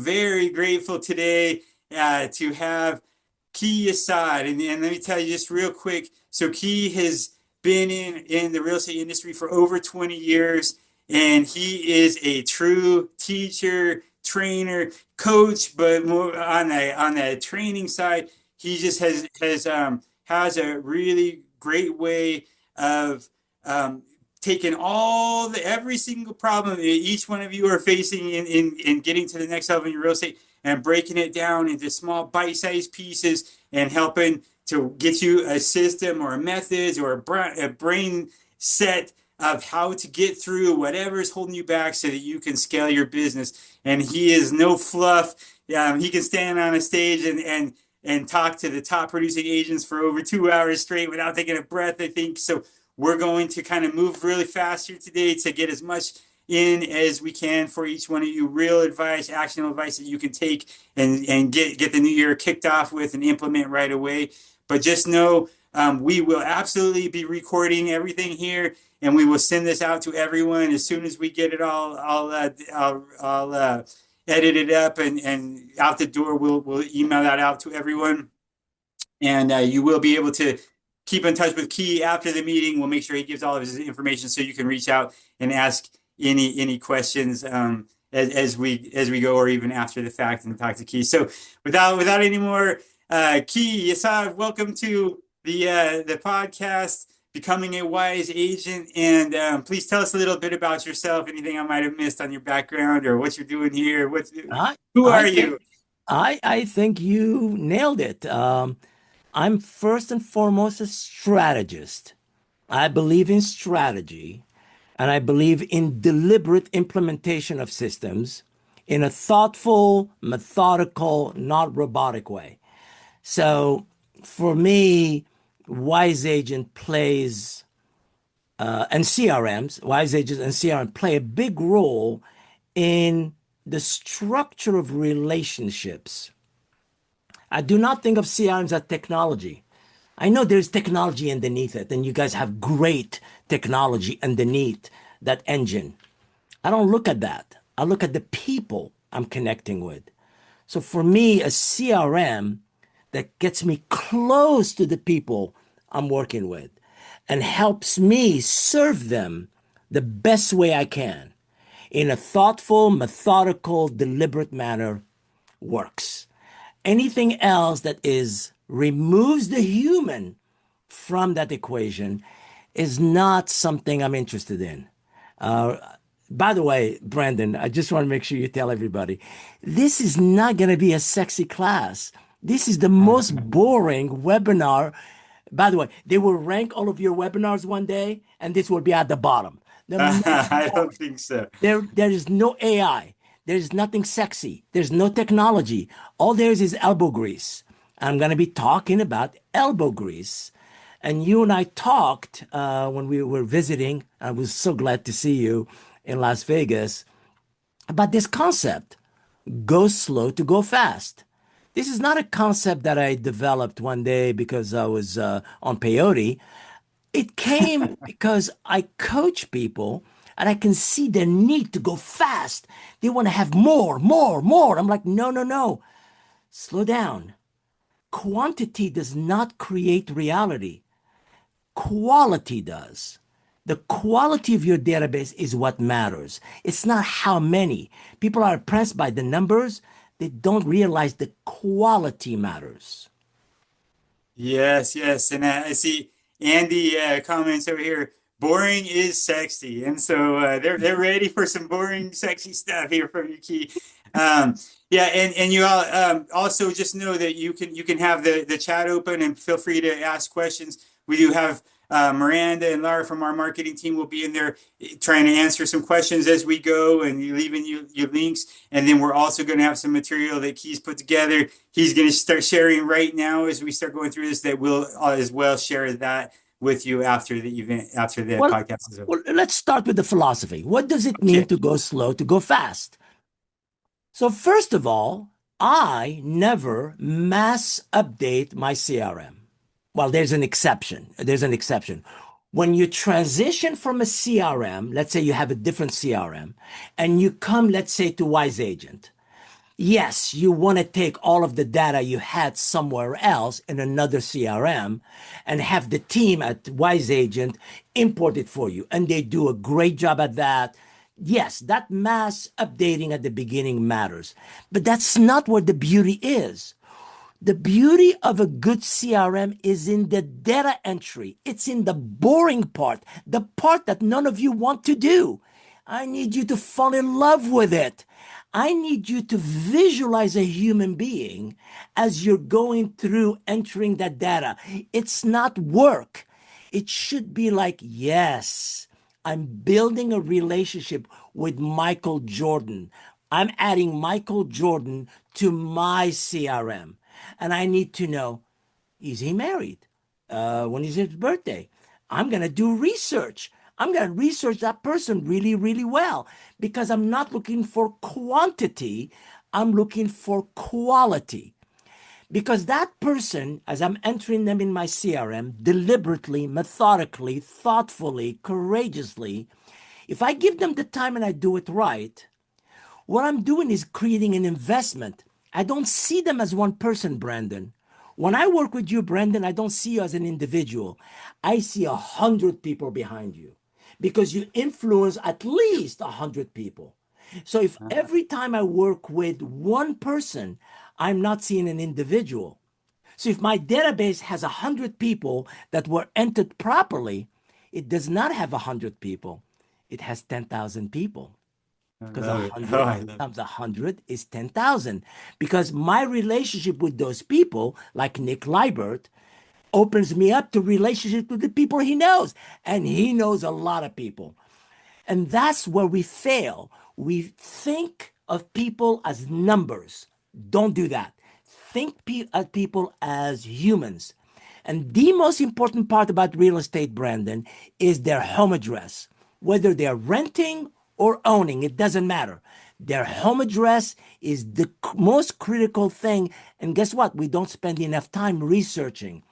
very grateful today to have Key Yessaad. And let me tell you just real quick. So Key has been in the real estate industry for over 20 years, and he is a true teacher, trainer, coach, but more on the training side. He just has a really great way of taking every single problem that each one of you are facing in getting to the next level in your real estate and breaking it down into small bite-sized pieces and helping to get you a system or a methods or a brain set of how to get through whatever is holding you back so that you can scale your business. And he is no fluff. He can stand on a stage and talk to the top producing agents for over 2 hours straight without taking a breath, I think. So we're going to kind of move really fast here today to get as much in as we can for each one of you. Real advice, actionable advice that you can take and get the new year kicked off with and implement right away. But just know we will absolutely be recording everything here, and we will send this out to everyone as soon as we get it all. I'll edit it up and out the door. We'll email that out to everyone, and you will be able to keep in touch with Key after the meeting. We'll make sure he gives all of his information so you can reach out and ask any questions as we go, or even after the fact, and talk to Key. So without any more, Key Yessaad, welcome to the podcast, Becoming a Wise Agent, and please tell us a little bit about yourself. Anything I might have missed on your background or what you're doing here. Who I are think you? I think you nailed it. I'm first and foremost a strategist. I believe in strategy, and I believe in deliberate implementation of systems in a thoughtful, methodical, not robotic way. So for me, Wise Agent plays and CRMs, Wise Agents and CRM play a big role in the structure of relationships. I do not think of CRMs as technology. I know there's technology underneath it, and you guys have great technology underneath that engine. I don't look at that. I look at the people I'm connecting with. So for me, a CRM that gets me close to the people I'm working with and helps me serve them the best way I can in a thoughtful, methodical, deliberate manner works. Anything else that is removes the human from that equation is not something I'm interested in. Uh, by the way, Brandon, I just want to make sure you tell everybody this is not going to be a sexy class. This is the most boring webinar. By the way, they will rank all of your webinars one day, and this will be at the bottom. The most I don't boring. think so. There is no AI. There's nothing sexy. There's no technology. All there is elbow grease. I'm going to be talking about elbow grease. And you and I talked when we were visiting. I was so glad to see you in Las Vegas about this concept: go slow to go fast. This is not a concept that I developed one day because I was on peyote. It came because I coach people and I can see their need to go fast. They want to have more, more, more. I'm like, no, no, no. Slow down. Quantity does not create reality. Quality does. The quality of your database is what matters. It's not how many. People are impressed by the numbers. They don't realize the quality matters. Yes, yes. And I see Andy comments over here. Boring is sexy, and so they're ready for some boring, sexy stuff here from you, Key. Um, yeah, and you all also just know that you can have the chat open and feel free to ask questions. We do have Miranda and Laura from our marketing team will be in there trying to answer some questions as we go, and you leaving your links. And then we're also going to have some material that Key's put together. He's going to start sharing right now as we start going through this. That we'll as well share that with you after the event, after the Well, podcast is over. let's start with the philosophy. What does it mean Okay. to go slow, to go fast? So, first of all, I never mass update my CRM. Well, there's an exception. There's an exception. When you transition from a CRM, let's say you have a different CRM, and you come, let's say, to Wise Agent, Yes, you want to take all of the data you had somewhere else in another CRM and have the team at Wise Agent import it for you. And they do a great job at that. Yes, that mass updating at the beginning matters, but that's not where the beauty is. The beauty of a good CRM is in the data entry. It's in the boring part, the part that none of you want to do. I need you to fall in love with it. I need you to visualize a human being as you're going through entering that data. It's not work. It should be like, yes, I'm building a relationship with Michael Jordan. I'm adding Michael Jordan to my CRM. And I need to know, is he married? When is his birthday? I'm going to do research. I'm going to research that person really, really well because I'm not looking for quantity. I'm looking for quality. Because that person, as I'm entering them in my CRM, deliberately, methodically, thoughtfully, courageously, if I give them the time and I do it right, what I'm doing is creating an investment. I don't see them as one person, Brandon. When I work with you, Brandon, I don't see you as an individual. I see 100 people behind you because you influence at least 100 people. So if every time I work with one person, I'm not seeing an individual. So if my database has 100 people that were entered properly, it does not have 100 people. It has 10,000 people I because a love it. Oh, hundred I love it. times 100 is 10,000. Because my relationship with those people, like Nick Libert, opens me up to relationships with the people he knows, and he knows a lot of people. And that's where we fail. We think of people as numbers. Don't do that. Think of people as humans. And the most important part about real estate, Brandon, is their home address. Whether they're renting or owning, it doesn't matter. Their home address is the most critical thing. And guess what? We don't spend enough time researching.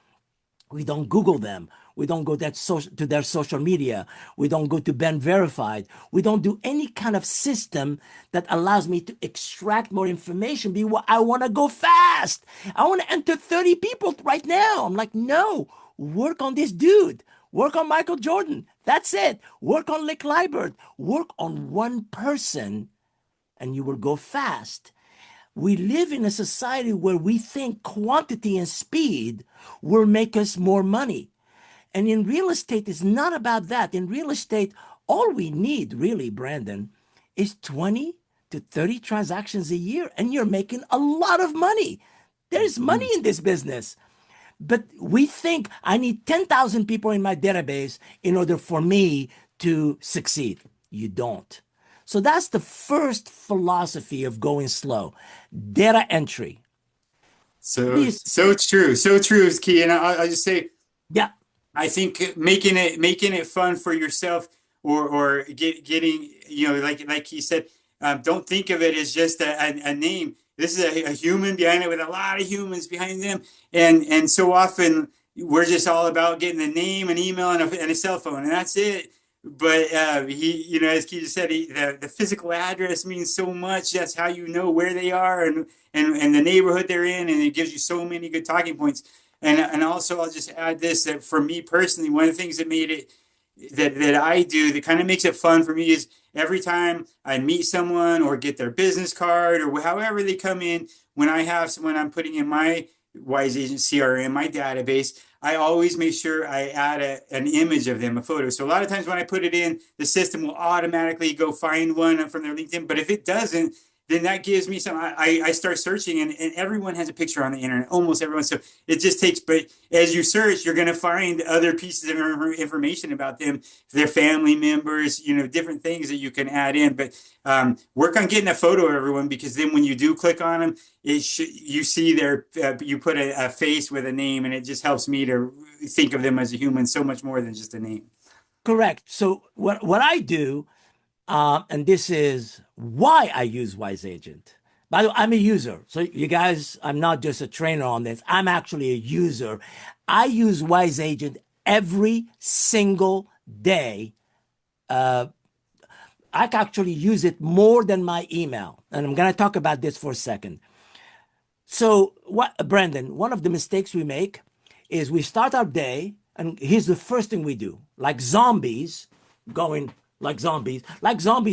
We don't Google them. We don't go to their social media. We don't go to Ben Verified. We don't do any kind of system that allows me to extract more information. Because I want to go fast. I want to enter 30 people right now. I'm like, no, work on this dude. Work on Michael Jordan. That's it. Work on Nick Libert. Work on one person and you will go fast. We live in a society where we think quantity and speed will make us more money. And in real estate, it's not about that. In real estate, all we need, really, Brandon, is 20 to 30 transactions a year, and you're making a lot of money. There's money Mhm. in this business. But we think I need 10,000 people in my database in order for me to succeed. You don't. So that's the first philosophy of going slow, data entry. So This, so true is key. And I'll just say yeah, I think making it fun for yourself or getting like he said, don't think of it as just a name. This is a human behind it with a lot of humans behind them, and so often we're just all about getting a name, an email, and a cell phone, and that's it. But as Keith said, the physical address means so much. That's how you know where they are and the neighborhood they're in, and it gives you so many good talking points. And also, I'll just add this that for me personally, one of the things that made it that I do that kind of makes it fun for me is every time I meet someone or get their business card or however they come in, when I have someone I'm putting in my Wise Agent CRM, my database, I always make sure I add an image of them, a photo. So a lot of times when I put it in, the system will automatically go find one from their LinkedIn. But if it doesn't, then that gives me some. I start searching, and everyone has a picture on the internet, almost everyone. So it just takes, but as you search, you're going to find other pieces of information about them, their family members, different things that you can add in. But work on getting a photo of everyone because then when you do click on them, you see you put a face with a name, and it just helps me to think of them as a human so much more than just a name. correct. So what I do, and this is why I use Wise Agent. By the way, I'm a user. So you guys, I'm not just a trainer on this. I'm actually a user. I use Wise Agent every single day I actually use it more than my email. And I'm going to talk about this for a second. So, what, Brandon, one of the mistakes we make is we start our day, and here's the first thing we do like zombies, going like zombies,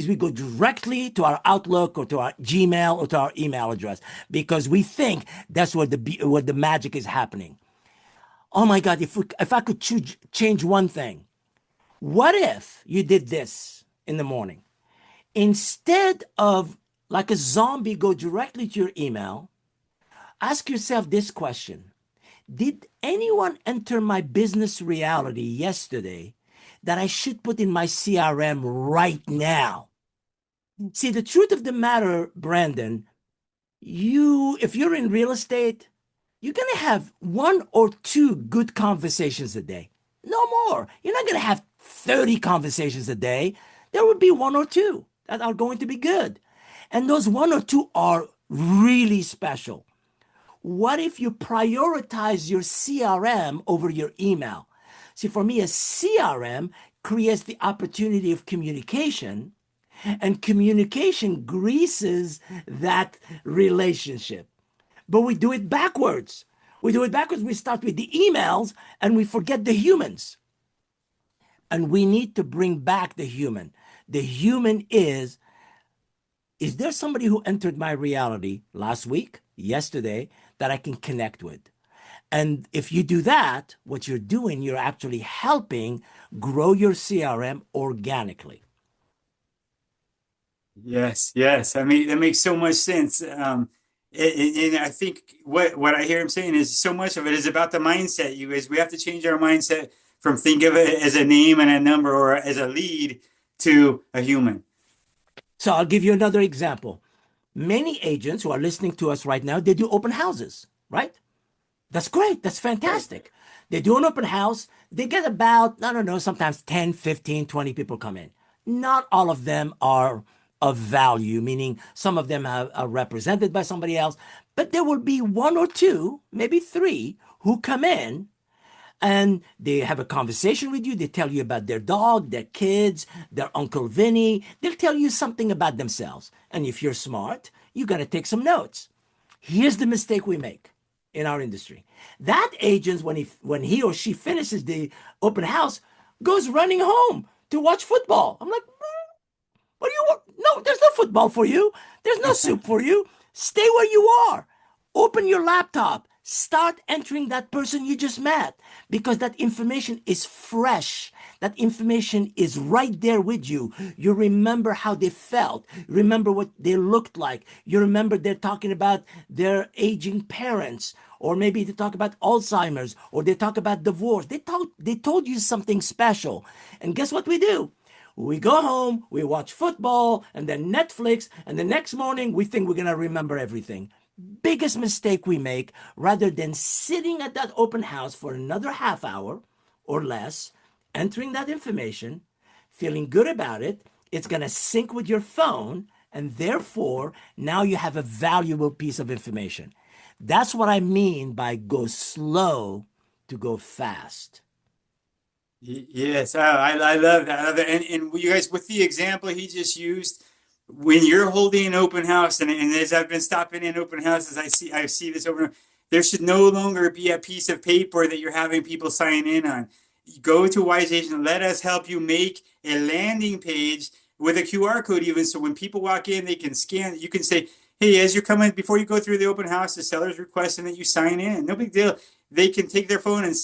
we go directly to our Outlook or to our Gmail or to our email address because we think that's where the magic is happening. Oh my God, if I could change one thing, what if you did this in the morning? Instead of like a zombie go directly to your email, ask yourself this question. Did anyone enter my business reality yesterday that I should put in my CRM right now? See, the truth of the matter, Brandon, if you're in real estate, you're going to have one or two good conversations a day. No more. You're not going to have 30 conversations a day. There will be one or two that are going to be good. And those one or two are really special. What if you prioritize your CRM over your email? See, for me, a CRM creates the opportunity of communication, and communication greases that relationship. But we do it backwards. We do it backwards. We start with the emails and we forget the humans. And we need to bring back the human. The human is there somebody who entered my reality last week, yesterday, that I can connect with? And if you do that, what you're doing, you're actually helping grow your CRM organically. Yes, yes. I mean, that makes so much sense. And I think what I hear him saying is so much of it is about the mindset. You guys, we have to change our mindset from think of it as a name and a number or as a lead to a human. So I'll give you another example. Many agents who are listening to us right now, they do open houses, right? That's great. That's Right. fantastic. They do an open house. They get about, I don't know, sometimes 10, 15, 20 people come in. Not all of them are of value, meaning some of them are represented by somebody else, but there will be one or two, maybe three, who come in and they have a conversation with you. They tell you about their dog, their kids, their Uncle Vinny. They'll tell you something about themselves. And if you're smart, you got to take some notes. Here's the mistake we make in our industry. That agent, when he or she finishes the open house, goes running home to watch football. I'm like, what do you want? No, there's no football for you. There's no soup for you. Stay where you are. Open your laptop. Start entering that person you just met because that information is fresh. That information is right there with you. You remember how they felt. You remember what they looked like. You remember they're talking about their aging parents, or maybe they talk about Alzheimer's, or they talk about divorce. They told you something special. And guess what we do? We go home, we watch football, and then Netflix, and the next morning we think we're going to remember everything. Biggest mistake we make, rather than sitting at that open house for another half hour or less, entering that information, feeling good about it, it's going to sync with your phone, and therefore now you have a valuable piece of information. That's what I mean by go slow to go fast. Yes, I love that. I love that. And you guys, with the example he just used, when you're holding an open house, and as I've been stopping in open houses, I see this over. There should no longer be a piece of paper that you're having people sign in on. Go to Wise Agent. Let us help you make a landing page with a QR code, even so when people walk in, they can scan. You can say, "Hey, as you're coming, before you go through the open house, the seller's requesting that you sign in. No big deal. They can take their phone and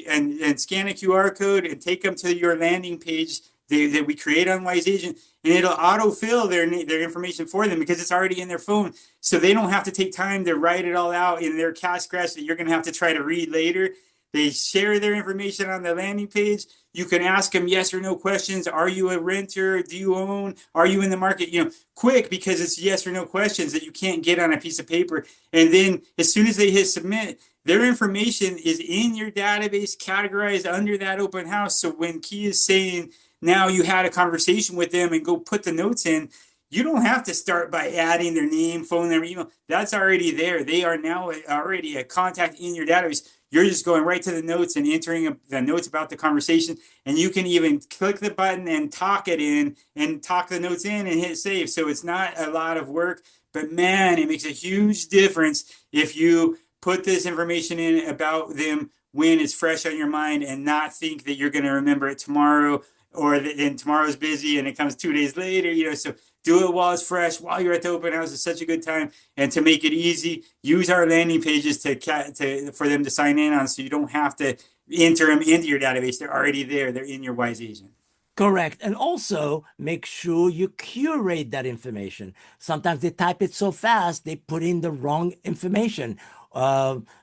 and scan a QR code and take them to your landing page that we create on Wise Agent, and it'll autofill their information for them because it's already in their phone, so they don't have to take time to write it all out in their cash scratch that you're going to have to try to read later. They share their information on the landing page. You can ask them yes or no questions. Are you a renter? Do you own? Are you in the market? Quick, because it's yes or no questions that you can't get on a piece of paper. And then as soon as they hit submit, their information is in your database categorized under that open house. So when Key is saying now you had a conversation with them and go put the notes in, you don't have to start by adding their name, phone, their email. That's already there. They are now already a contact in your database. you're just going right to the notes and entering the notes about the conversation. And you can even click the button and talk it in and talk the notes in and hit save. So it's not a lot of work, but man, it makes a huge difference if you put this information in about them when it's fresh on your mind and not think that you're going to remember it tomorrow, or then tomorrow's busy and it comes 2 days later, so do it while it's fresh, while you're at the open house. It's such a good time. And to make it easy, use our landing pages for them to sign in on, so you don't have to enter them into your database. They're already there. They're in your Wise Agent. Correct. And also make sure you curate that information. Sometimes they type it so fast, they put in the wrong information.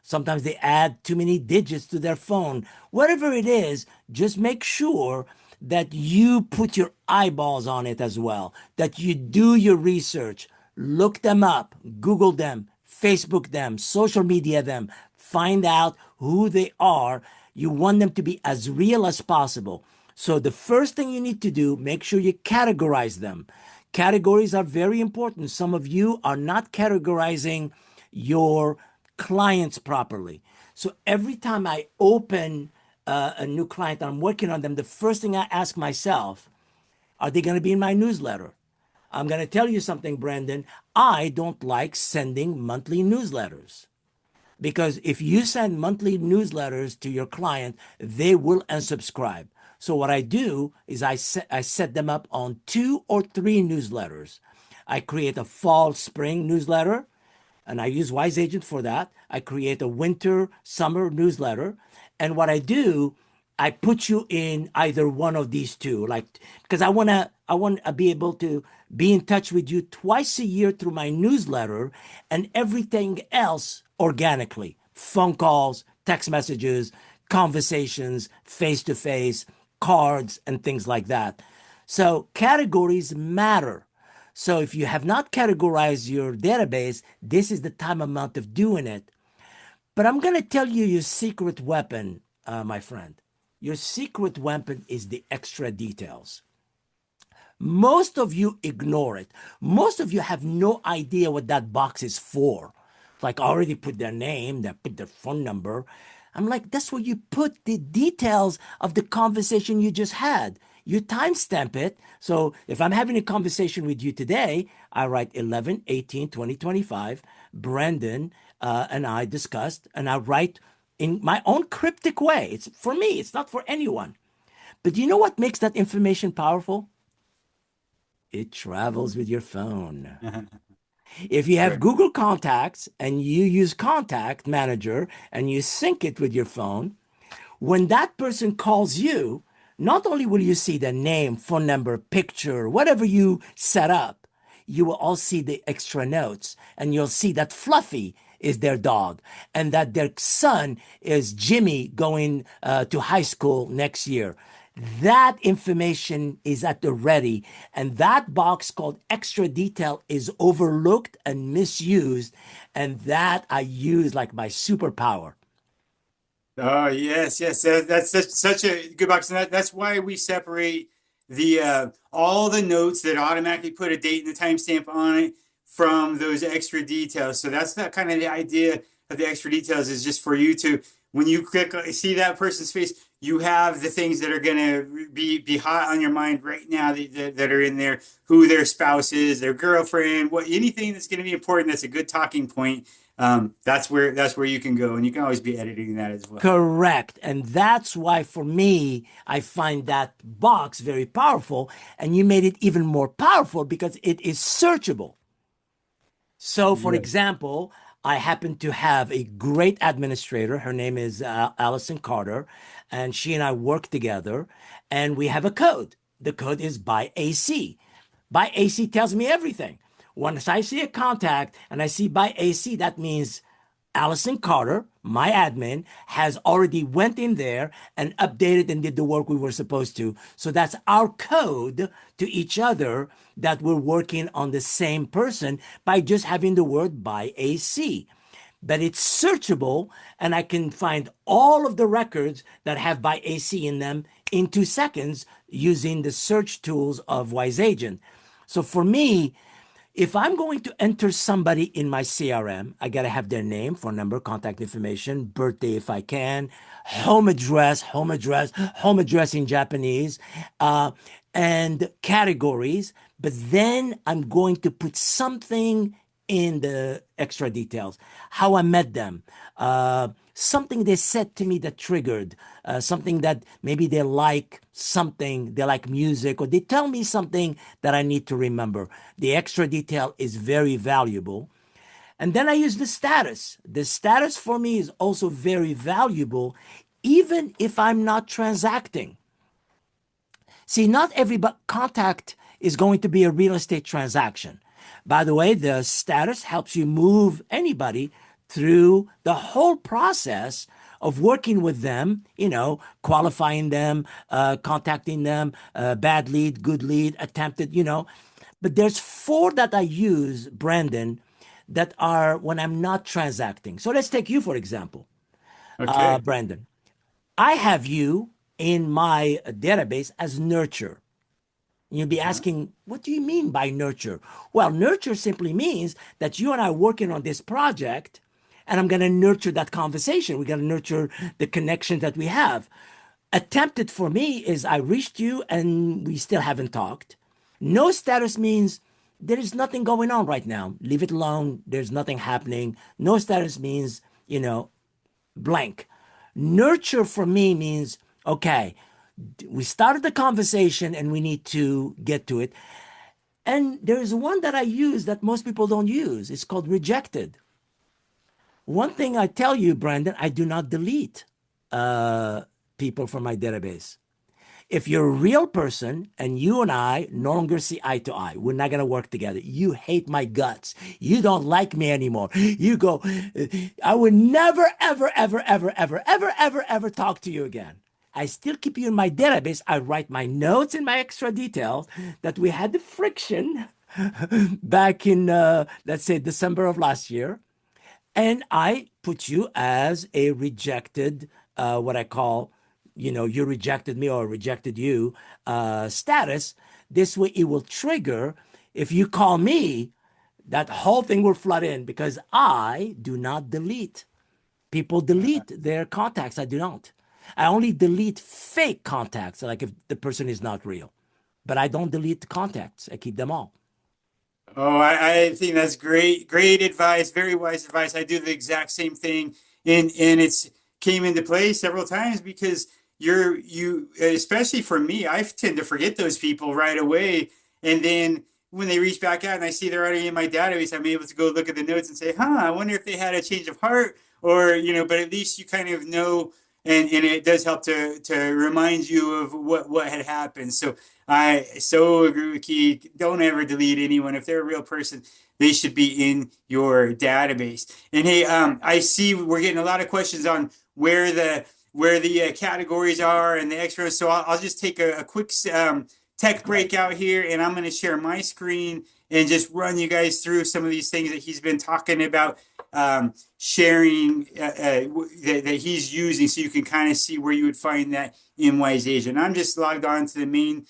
Sometimes they add too many digits to their phone. Whatever it is, just make sure that you put your eyeballs on it as well, that you do your research, look them up, Google them, Facebook them, social media them, find out who they are. You want them to be as real as possible. So the first thing you need to do, make sure you categorize them. Categories are very important. Some of you are not categorizing your clients properly. So every time I open a new client and I'm working on them, the first thing I ask myself, are they going to be in my newsletter? I'm going to tell you something, Brandon. I don't like sending monthly newsletters. Because if you send monthly newsletters to your client, they will unsubscribe. So what I do is I set them up on 2 or 3 newsletters. I create a fall, spring newsletter, and I use Wise Agent for that. I create a winter, summer newsletter. And what I do, I put you in either one of these two, like, because I want to be able to be in touch with you twice a year through my newsletter, and everything else organically. Phone calls, text messages, conversations, face to face, cards, and things like that. So categories matter. So if you have not categorized your database, this is the time amount of doing it. But I'm going to tell you your secret weapon, my friend. Your secret weapon is the extra details. Most of you ignore it. Most of you have no idea what that box is for. Like, I already put their name, they put their phone number. I'm like, that's where you put the details of the conversation you just had. You timestamp it. So if I'm having a conversation with you today, I write 11/18/2025. Brandon and I discussed, and I write in my own cryptic way. It's for me, it's not for anyone. But you know what makes that information powerful? It travels with your phone. If you have Right. Google Contacts and you use Contact Manager and you sync it with your phone, when that person calls you, not only will you see the name, phone number, picture, whatever you set up, you will all see the extra notes, and you'll see that Fluffy is their dog and that their son is Jimmy going to high school next year. That information is at the ready, and that box called extra detail is overlooked and misused, and that I use like my superpower. Oh yes, yes. That's such a good box, and that's why we separate the all the notes that automatically put a date and a timestamp on it from those extra details. So that's the kind of the idea of the extra details, is just for you to, when you click see that person's face, you have the things that are gonna be hot on your mind right now, that are in there, who their spouse is, their girlfriend, what, anything that's gonna be important, that's a good talking point. That's where you can go, and you can always be editing that as well. Correct. And that's why, for me, I find that box very powerful. And you made it even more powerful because it is searchable. So, for Yeah. example, I happen to have a great administrator. Her name is Allison Carter, and she and I work together, and we have a code. The code is by AC. By AC tells me everything. Once I see a contact and I see by AC, that means Allison Carter, my admin, has already went in there and updated and did the work we were supposed to. So that's our code to each other, that we're working on the same person by just having the word by AC. But it's searchable, and I can find all of the records that have by AC in them in 2 seconds using the search tools of Wise Agent. So for me, If I'm going to enter somebody in my CRM, I got to have their name, phone number, contact information, birthday if I can, home address in Japanese, uh, and categories. But then I'm going to put something in the extra details, how I met them, something they said to me that triggered, something that maybe they like something, they like music, or they tell me something that I need to remember. The extra detail is very valuable. And then I use the status. The status for me is also very valuable, even if I'm not transacting. See, not every contact is going to be a real estate transaction. By the way, the status helps you move anybody through the whole process of working with them, qualifying them, contacting them, bad lead, good lead, attempted, But there's four that I use, Brandon, that are when I'm not transacting. So let's take you, for example, Okay. Brandon. I have you in my database as nurture. You'll be Uh-huh. asking, what do you mean by nurture? Well, nurture simply means that you and I are working on this project, and I'm going to nurture that conversation. We're going to nurture the connections that we have. Attempted for me is I reached you and we still haven't talked. No status means there is nothing going on right now. Leave it alone. There's nothing happening. No status means, blank. Nurture for me means, okay, we started the conversation and we need to get to it. And there's one that I use that most people don't use. It's called rejected. One thing I tell you, Brandon, I do not delete people from my database. If you're a real person and you and I no longer see eye to eye, we're not going to work together. You hate my guts. You don't like me anymore. You go, I would never, ever, ever, ever, ever, ever, ever, ever talk to you again. I still keep you in my database. I write my notes in my extra details that we had the friction back in, let's say, December of last year. And I put you as a rejected, what I call, you rejected me or rejected you status. This way it will trigger. If you call me, that whole thing will flood in because I do not delete. People delete their contacts. I do not. I only delete fake contacts, like if the person is not real. But I don't delete the contacts. I keep them all. Oh, I think that's great, great advice, very wise advice. I do the exact same thing, and it's came into play several times because especially for me, I tend to forget those people right away, and then when they reach back out and I see they're already in my database, I'm able to go look at the notes and say, "Huh, I wonder if they had a change of heart," or but at least you kind of know. And it does help to remind you of what had happened. So I so agree with Key. Don't ever delete anyone. If they're a real person, they should be in your database. And hey, I see we're getting a lot of questions on where the categories are and the extras. So I'll just take a quick tech break out here, and I'm going to share my screen and just run you guys through some of these things that he's been talking about. Sharing that he's using, so you can kind of see where you would find that in Wise Agent. I'm just logged on to the main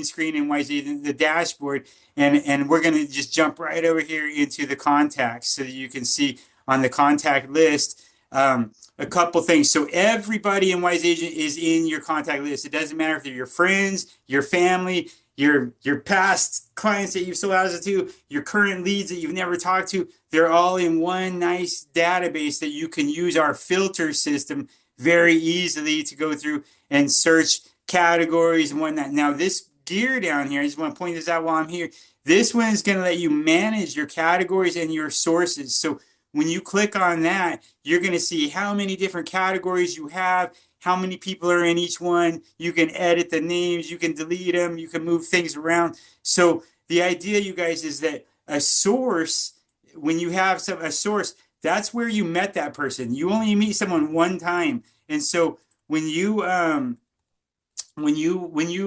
screen in Wise Agent, the dashboard, and we're going to just jump right over here into the contacts so that you can see on the contact list a couple things. So everybody in Wise Agent is in your contact list. It doesn't matter if they're your friends, your family, your past clients that you've sold houses to, your current leads that you've never talked to. They're all in one nice database that you can use our filter system very easily to go through and search categories and whatnot. Now, this gear down here, I just want to point this out while I'm here. This one is going to let you manage your categories and your sources. So when you click on that, you're going to see how many different categories you have, how many people are in each one. You can edit the names, you can delete them, you can move things around. So the idea, you guys, is that a source, when you have a source, that's where you met that person. You only meet someone one time. And so when you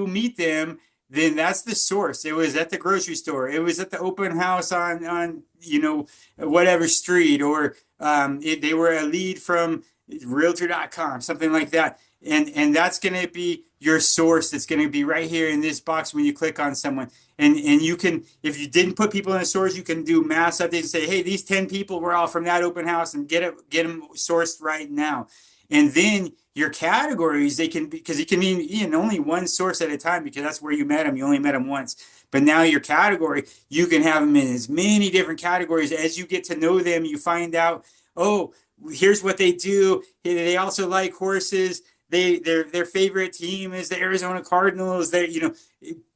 meet them, then that's the source. It was at the grocery store. It was at the open house on whatever street, or they were a lead from realtor.com, something like that. and that's going to be your source. That's going to be right here in this box when you click on someone. And you can, if you didn't put people in a source, you can do mass updates and say, hey, these 10 people were all from that open house, and get them sourced right now. And then your categories, they can, because you can be in only one source at a time, because that's where you met them. You only met them once. But now your category, you can have them in as many different categories. As you get to know them, you find out, oh, here's what they do. They also like horses. Their favorite team is the Arizona Cardinals. They,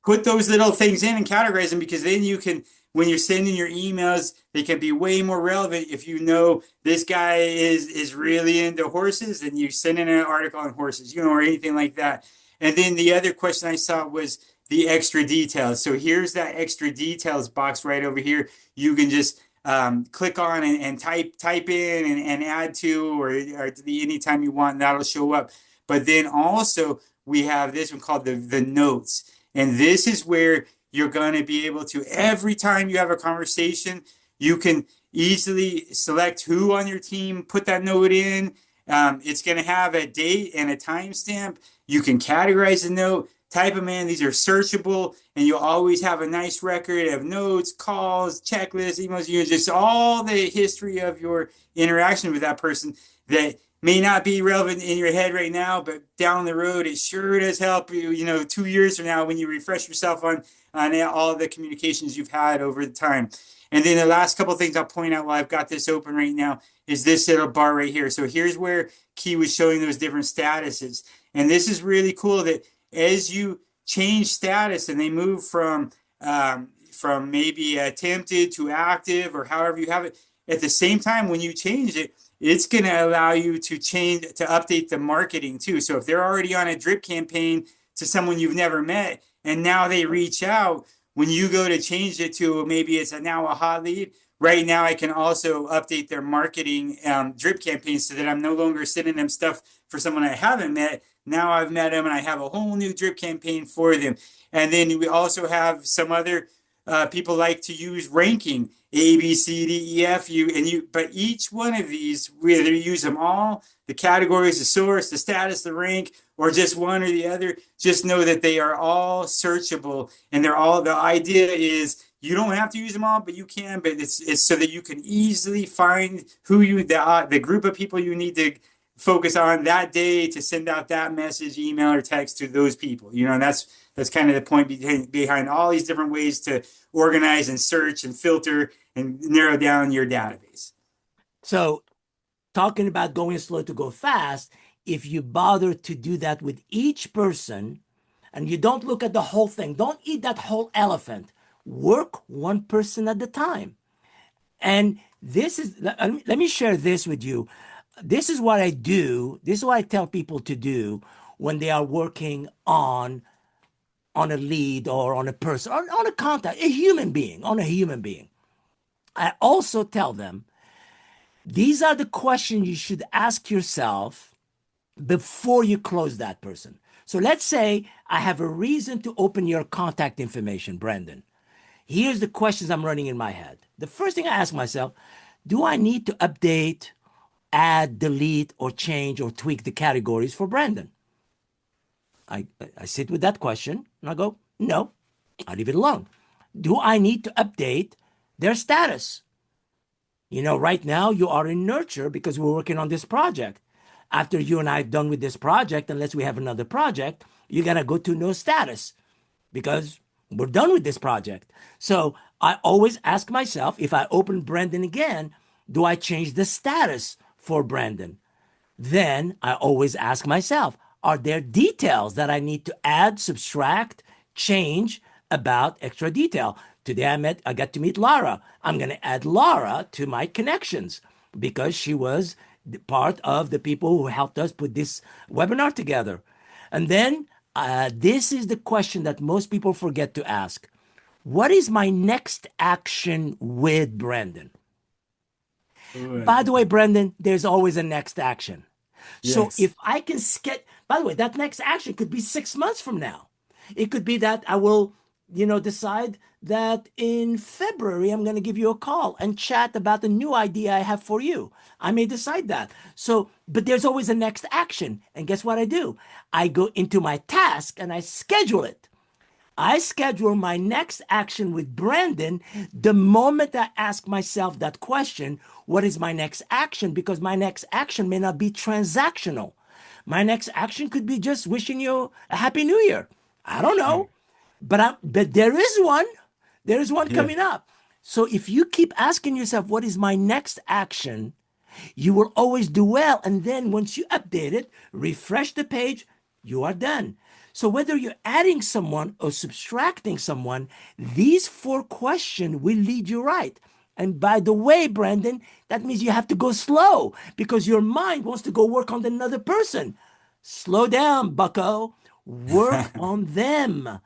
put those little things in and categorize them, because then you can, when you're sending your emails, they can be way more relevant. If you know this guy is really into horses, and you send in an article on horses, or anything like that. And then the other question I saw was the extra details. So here's that extra details box right over here. You can just click on and type in and add to, or the anytime you want, and that'll show up. But then also we have this one called the notes. And this is where you're going to be able to, every time you have a conversation, you can easily select who on your team put that note in. It's going to have a date and a timestamp. You can categorize the note, type them in. These are searchable, and you'll always have a nice record of notes, calls, checklists, emails, just all the history of your interaction with that person that may not be relevant in your head right now, but down the road, it sure does help you, 2 years from now, when you refresh yourself on all the communications you've had over the time. And then the last couple of things I'll point out while I've got this open right now is this little bar right here. So here's where Key was showing those different statuses. And this is really cool that as you change status and they move from maybe attempted to active, or however you have it, at the same time, when you change it, it's going to allow you to update the marketing too. So if they're already on a drip campaign to someone you've never met, and now they reach out, when you go to change it to maybe it's now a hot lead, right now I can also update their marketing drip campaign, so that I'm no longer sending them stuff for someone I haven't met. Now I've met them, and I have a whole new drip campaign for them. And then we also have some other people like to use ranking, A, B, C, D, E, F, U, and you. But each one of these, whether you use them all, the categories, the source, the status, the rank, or just one or the other, just know that they are all searchable, and they're all. The idea is you don't have to use them all, but you can. But it's so that you can easily find who the group of people you need to focus on that day to send out that message, email, or text to those people. And that's kind of the point behind all these different ways to organize and search and filter and narrow down your database. So, talking about going slow to go fast, if you bother to do that with each person and you don't look at the whole thing, don't eat that whole elephant, work one person at a time. And let me share this with you. This is what I do. This is what I tell people to do when they are working on a lead, or on a person, or on a contact, a human being, on a human being. I also tell them, these are the questions you should ask yourself before you close that person. So let's say I have a reason to open your contact information, Brandon. Here's the questions I'm running in my head. The first thing I ask myself, do I need to update, add, delete, or change, or tweak the categories for Brandon? I sit with that question and I go, no, I leave it alone. Do I need to update their status? Right now you are in nurture because we're working on this project. After you and I are done with this project, unless we have another project, you're going to go to no status because we're done with this project. So I always ask myself, if I open Brandon again, do I change the status for Brandon? Then I always ask myself, are there details that I need to add, subtract, change about extra detail? Today I got to meet Lara. I'm going to add Lara to my connections because she was part of the people who helped us put this webinar together. And then this is the question that most people forget to ask. What is my next action with Brandon? By the way, Brendan, there's always a next action. So Yes. if I can by the way, that next action could be 6 months from now. It could be that I will decide that in February I'm going to give you a call and chat about the new idea I have for you. I may decide that. So, but there's always a next action. And guess what I do? I go into my task and I schedule it. I schedule my next action with Brandon the moment I ask myself that question, what is my next action? Because my next action may not be transactional. My next action could be just wishing you a happy new year. I don't know. But there is one. There is one Yeah. coming up. So if you keep asking yourself, what is my next action? You will always do well. And then once you update it, refresh the page, you are done. So whether you're adding someone or subtracting someone, these four questions will lead you right. And by the way, Brandon, that means you have to go slow because your mind wants to go work on another person. Slow down, bucko. Work on them.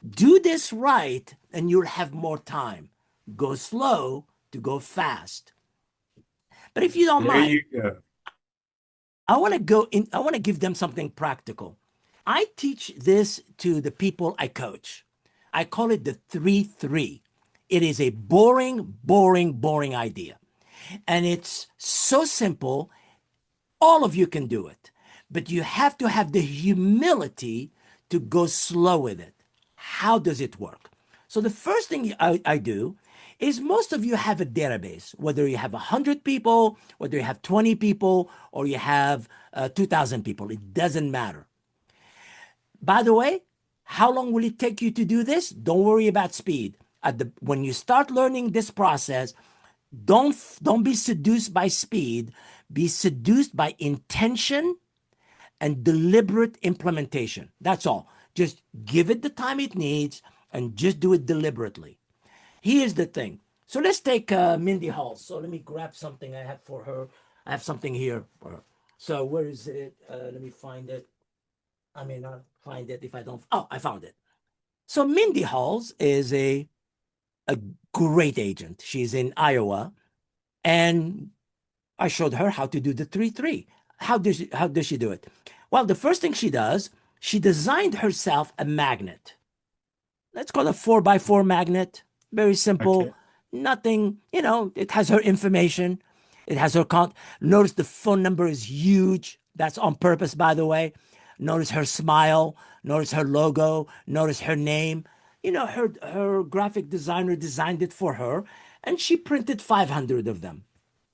Do this right, and you'll have more time. Go slow to go fast. But if you don't There mind, you go. I want to give them something practical. I teach this to the people I coach. I call it the 3-3. It is a boring, boring, boring idea. And it's so simple, all of you can do it. But you have to have the humility to go slow with it. How does it work? So the first thing I do is most of you have a database, whether you have 100 people, whether you have 20 people, or you have 2,000 people. It doesn't matter. By the way, how long will it take you to do this? Don't worry about speed. When you start learning this process, don't be seduced by speed. Be seduced by intention and deliberate implementation. That's all. Just give it the time it needs and just do it deliberately. Here's the thing. So let's take Mindy Hall. So let me grab something I have for her. I have something here for her. So where is it? Let me find it. I may not find it if I don't. Oh, I found it. So Mindy Halls is a great agent. She's in Iowa, and I showed her how to do the 3-3. How does she do it? Well, the first thing she does, she designed herself a magnet. Let's call it a 4x4 magnet. Very simple. Okay. Nothing, it has her information. It has her count. Notice the phone number is huge. That's on purpose, by the way. Notice her smile. Notice her logo. Notice her name. Her graphic designer designed it for her, and she printed 500 of them.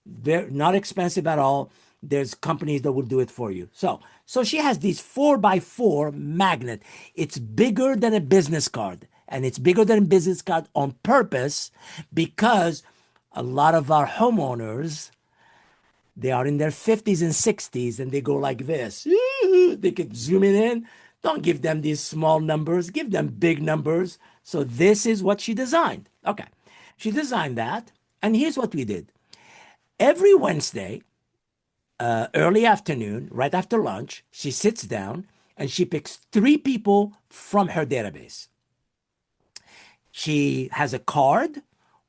They're not expensive at all. There's companies that will do it for you. So she has these 4x4 magnet. It's bigger than a business card, and it's bigger than a business card on purpose because a lot of our homeowners, they are in their 50s and 60s and they go like this. They could zoom it in. Don't give them these small numbers, give them big numbers. So this is what she designed. Okay. She designed that. And here's what we did. Every Wednesday, early afternoon, right after lunch, she sits down and she picks three people from her database. She has a card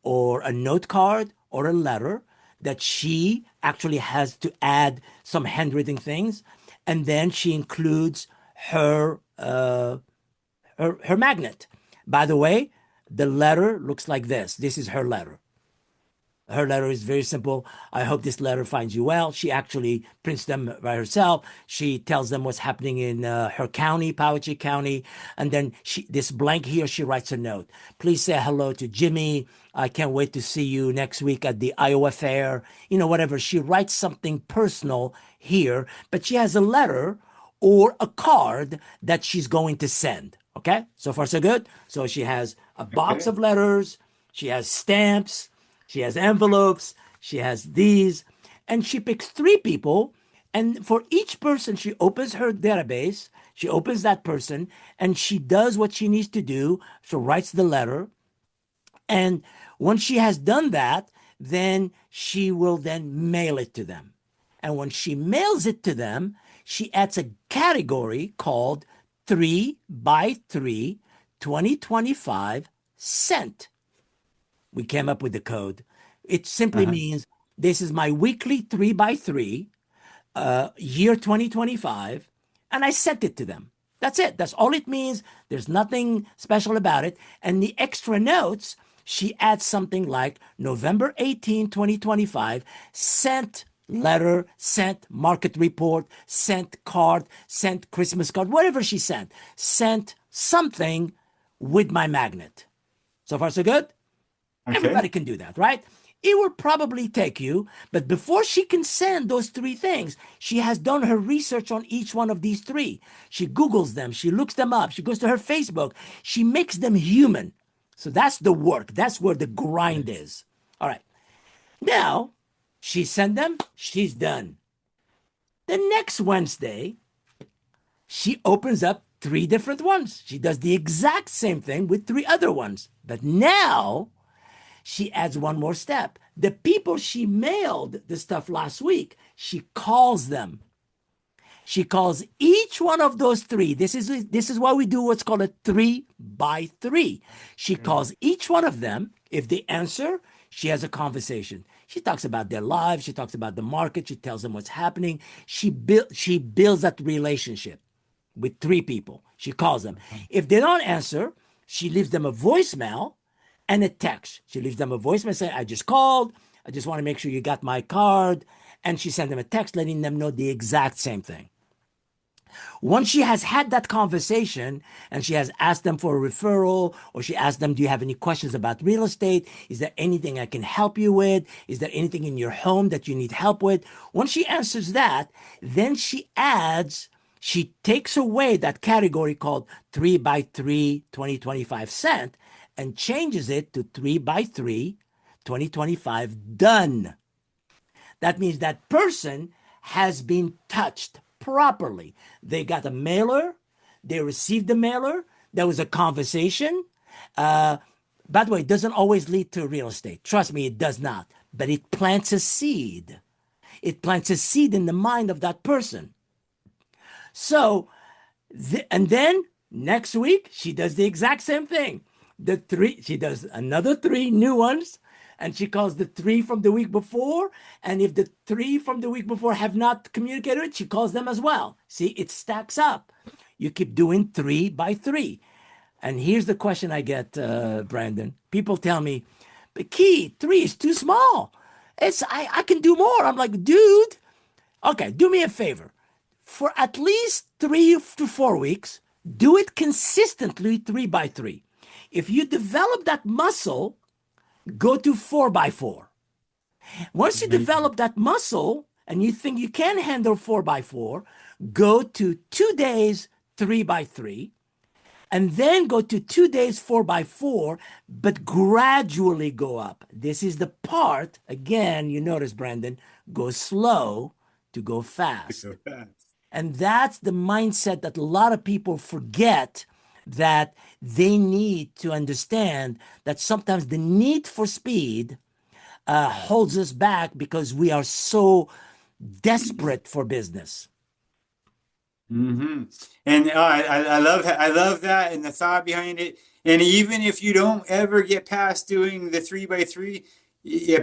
or a note card or a letter that she actually has to add some handwritten things. And then she includes her magnet. By the way, the letter looks like this. This is her letter. Her letter is very simple. I hope this letter finds you well. She actually prints them by herself. She tells them what's happening in her county, Powachie County. And then this blank here, she writes a note. Please say hello to Jimmy. I can't wait to see you next week at the Iowa Fair. Whatever. She writes something personal here, but she has a letter or a card that she's going to send. Okay? So far, so good. So she has a box Okay. of letters. She has stamps. She has envelopes, she has these, and she picks three people. And for each person, she opens her database, she opens that person, and she does what she needs to do. So writes the letter. And once she has done that, then she will then mail it to them. And when she mails it to them, she adds a category called 3x3 2025 sent. We came up with the code. It simply Uh-huh. means this is my weekly 3x3, year 2025, and I sent it to them. That's it. That's all it means. There's nothing special about it. And the extra notes, she adds something like November 18, 2025, sent letter, sent market report, sent card, sent Christmas card, whatever she sent something with my magnet. So far, so good? Okay. Everybody can do that, right? It will probably take you, but before she can send those three things, she has done her research on each one of these three. She Googles them, she looks them up, she goes to her Facebook, she makes them human. So that's the work, that's where the grind Yes. is. All right, now she sent them, she's done. The next Wednesday, she opens up three different ones. She does the exact same thing with three other ones. But now she adds one more step. The people she mailed the stuff last week, she calls them. She calls each one of those three. This is why we do what's called a 3 by 3. She calls each one of them. If they answer, she has a conversation. She talks about their lives. She talks about the market. She tells them what's happening. She builds that relationship with three people. She calls them. If they don't answer, she leaves them a voicemail and a text. She leaves them a voicemail saying, I just called. I just want to make sure you got my card. And she sent them a text letting them know the exact same thing. Once she has had that conversation and she has asked them for a referral, or she asked them, do you have any questions about real estate? Is there anything I can help you with? Is there anything in your home that you need help with? Once she answers that, then she takes away that category called 3 by 3 2025 sent and changes it to 3 by 3 2025 done. That means that person has been touched properly. They got a mailer, they received the mailer, there was a conversation. By the way, it doesn't always lead to real estate. Trust me, it does not. But it plants a seed. It plants a seed in the mind of that person. So, and then next week, she does the exact same thing. She does another three new ones, and she calls the three from the week before. And if the three from the week before have not communicated, she calls them as well. See, it stacks up. You keep doing 3 by 3. And here's the question I get, Brandon. People tell me, but Key, 3 is too small. I can do more. I'm like, dude, okay, do me a favor. For at least 3 to 4 weeks, do it consistently 3 by 3. If you develop that muscle, go to 4 by 4. Once you Amazing. develop that muscle and you think you can handle 4 by 4, go to 2 days 3 by 3, and then go to 2 days 4 by 4, but gradually go up. This is the part, again, you notice, Brandon, go slow to go fast. So fast. And that's the mindset that a lot of people forget, that they need to understand that sometimes the need for speed holds us back because we are so desperate for business. Mm-hmm. And I love that and the thought behind it. And even if you don't ever get past doing the 3 by 3,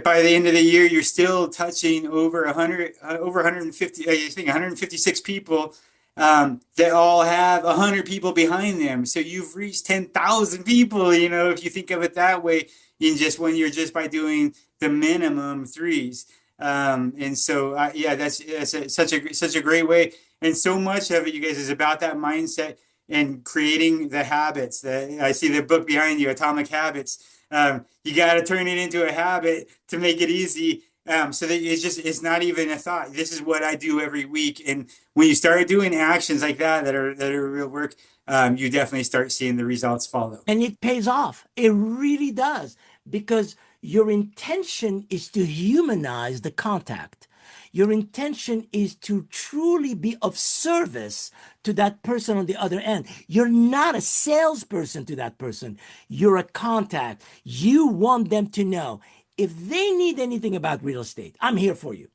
by the end of the year, you're still touching over 100, over 150, I think 156 people that all have 100 people behind them. So you've reached 10,000 people, if you think of it that way, in just when you're just by doing the minimum threes. And so, yeah, such a great way. And so much of it, you guys, is about that mindset and creating the habits. I see the book behind you, Atomic Habits. You got to turn it into a habit to make it easy. So that it's not even a thought. This is what I do every week. And when you start doing actions like that are real work, you definitely start seeing the results follow. And it pays off. It really does. Because your intention is to humanize the contact. Your intention is to truly be of service to that person on the other end. You're not a salesperson to that person. You're a contact. You want them to know if they need anything about real estate, I'm here for you.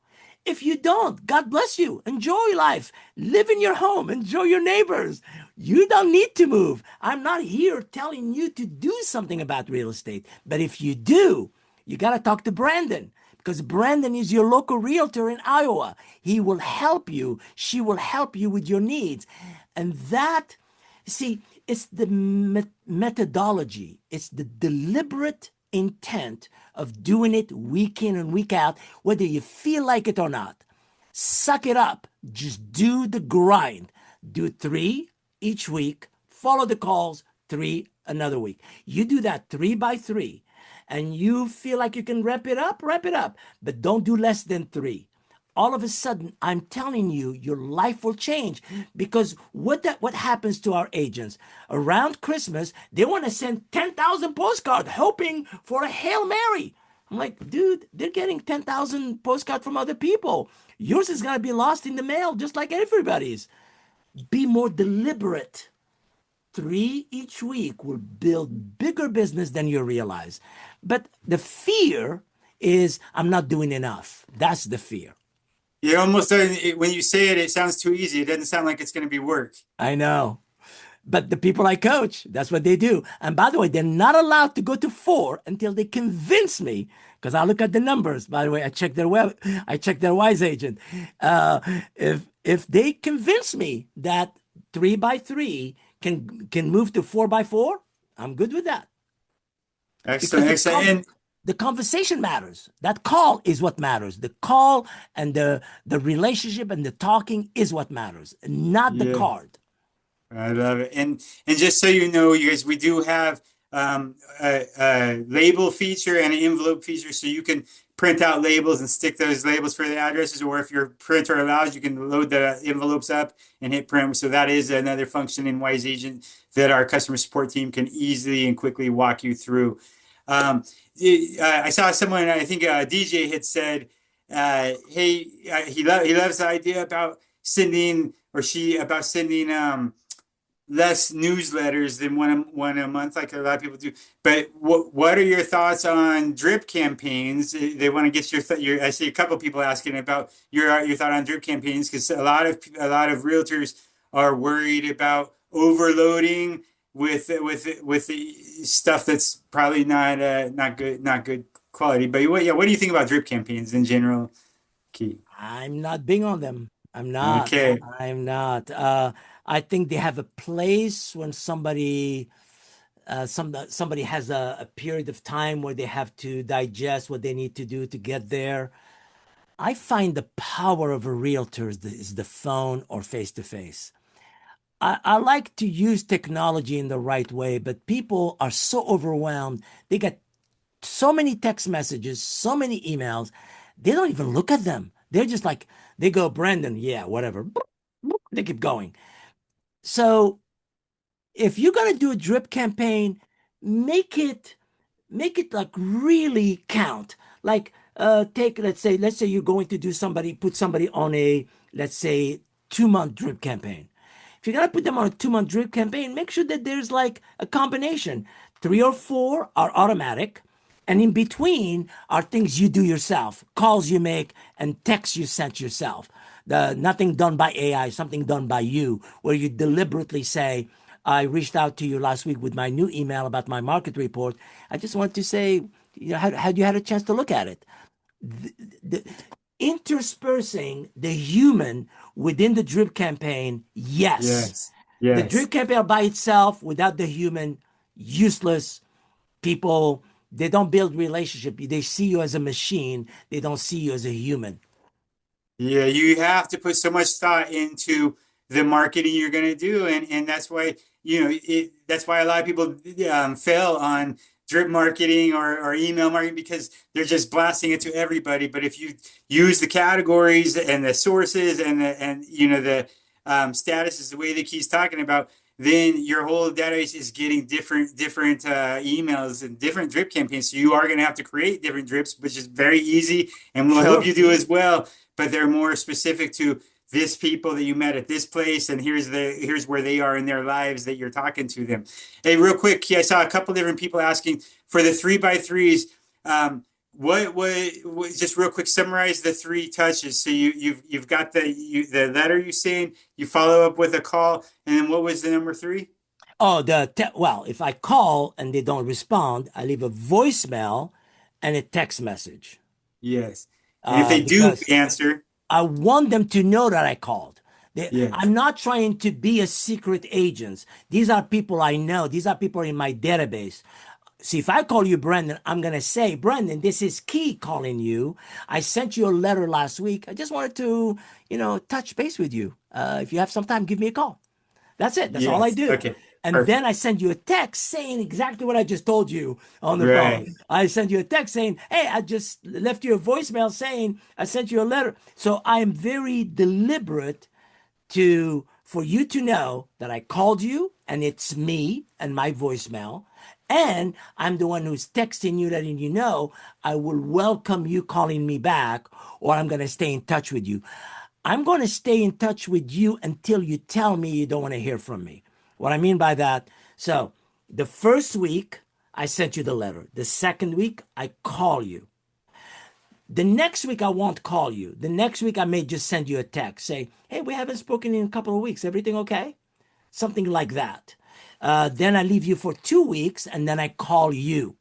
If you don't, God bless you. Enjoy life. Live in your home. Enjoy your neighbors. You don't need to move. I'm not here telling you to do something about real estate. But if you do, you got to talk to Brandon, because Brandon is your local realtor in Iowa. He will help you. She will help you with your needs. And that See, it's the methodology, it's the deliberate intent of doing it week in and week out, whether you feel like it or not. Suck it up. Just do the grind. Do three each week, follow the calls, three another week. You do that three by three, and you feel like you can wrap it up, but don't do less than three. All of a sudden, I'm telling you, your life will change, because what happens to our agents around Christmas? They want to send 10,000 postcards hoping for a Hail Mary. I'm like, dude, they're getting 10,000 postcards from other people. Yours is going to be lost in the mail just like everybody's. Be more deliberate. Three each week will build bigger business than you realize. But the fear is, I'm not doing enough. That's the fear. It almost doesn't, when you say it, it sounds too easy. It doesn't sound like it's going to be work. I know. But the people I coach, that's what they do. And by the way, they're not allowed to go to four until they convince me. Because I look at the numbers. By the way, I check their Wise Agent. Uh, if they convince me that three by three can move to four by four, I'm good with that. Excellent, Because excellent. And the conversation matters. That call is what matters. The call and the relationship and the talking is what matters, not the yeah. card. I love it. And just so you know, you guys, we do have a label feature and an envelope feature, so you can print out labels and stick those labels for the addresses, or if your printer allows, you can load the envelopes up and hit print. So that is another function in Wise Agent that our customer support team can easily and quickly walk you through. Um, I saw someone, I think DJ had said, "Hey, he loves the idea about sending, or she about sending." Less newsletters than one a month, like a lot of people do. But what are your thoughts on drip campaigns? They want to get your. I see a couple of people asking about your thought on drip campaigns, because a lot of realtors are worried about overloading with the stuff that's probably not good quality. But what do you think about drip campaigns in general, Key? I'm not big on them. I'm not. Okay. I'm not. I think they have a place when somebody has a period of time where they have to digest what they need to do to get there. I find the power of a realtor is the phone or face to face. I like to use technology in the right way, but people are so overwhelmed. They get so many text messages, so many emails. They don't even look at them. They're just like, they go, Brandon, yeah, whatever. They keep going. So if you're gonna do a drip campaign, make it like really count. Like take let's say you're going to put somebody on a, let's say, 2 month drip campaign. If you're gonna put them on a 2 month drip campaign, make sure that there's like a combination. Three or four are automatic, and in between are things you do yourself, calls you make, and texts you sent yourself. Nothing done by AI, something done by you, where you deliberately say, I reached out to you last week with my new email about my market report. I just want to say, had you had a chance to look at it? The, interspersing the human within the drip campaign, yes. Yes. The Yes. drip campaign by itself, without the human, useless. People, they don't build relationship. They see you as a machine. They don't see you as a human. Yeah, you have to put so much thought into the marketing you're going to do, and that's why that's why a lot of people fail on drip marketing or email marketing, because they're just blasting it to everybody. But if you use the categories and the sources and the statuses the way that he's talking about, then your whole database is getting different emails and different drip campaigns. So you are going to have to create different drips, which is very easy and will help Sure. you do as well, but they're more specific to this people that you met at this place, and here's where they are in their lives that you're talking to them. Hey, real quick, I saw a couple different people asking for the three by threes. What just real quick, summarize the three touches. So you've got the letter you send, you follow up with a call, and then what was the number three? Oh, well, if I call and they don't respond, I leave a voicemail and a text message. Yes. And if they do Because answer, I want them to know that I called. Yes. I'm not trying to be a secret agent. These are people I know. These are people in my database. See, if I call you Brendan, I'm going to say, Brendan, this is Key calling you. I sent you a letter last week. I just wanted to, touch base with you. If you have some time, give me a call. That's it. That's all I Yes. do. Okay. And then Perfect. I send you a text saying exactly what I just told you on the phone. Right. I send you a text saying, hey, I just left you a voicemail saying I sent you a letter. So I am very deliberate to for you to know that I called you and it's me and my voicemail. And I'm the one who's texting you, letting you know I will welcome you calling me back, or I'm going to stay in touch with you. I'm going to stay in touch with you until you tell me you don't want to hear from me. What I mean by that, so the first week, I sent you the letter. The second week, I call you. The next week, I won't call you. The next week, I may just send you a text, say, hey, we haven't spoken in a couple of weeks. Everything okay? Something like that. Then I leave you for 2 weeks and then I call you.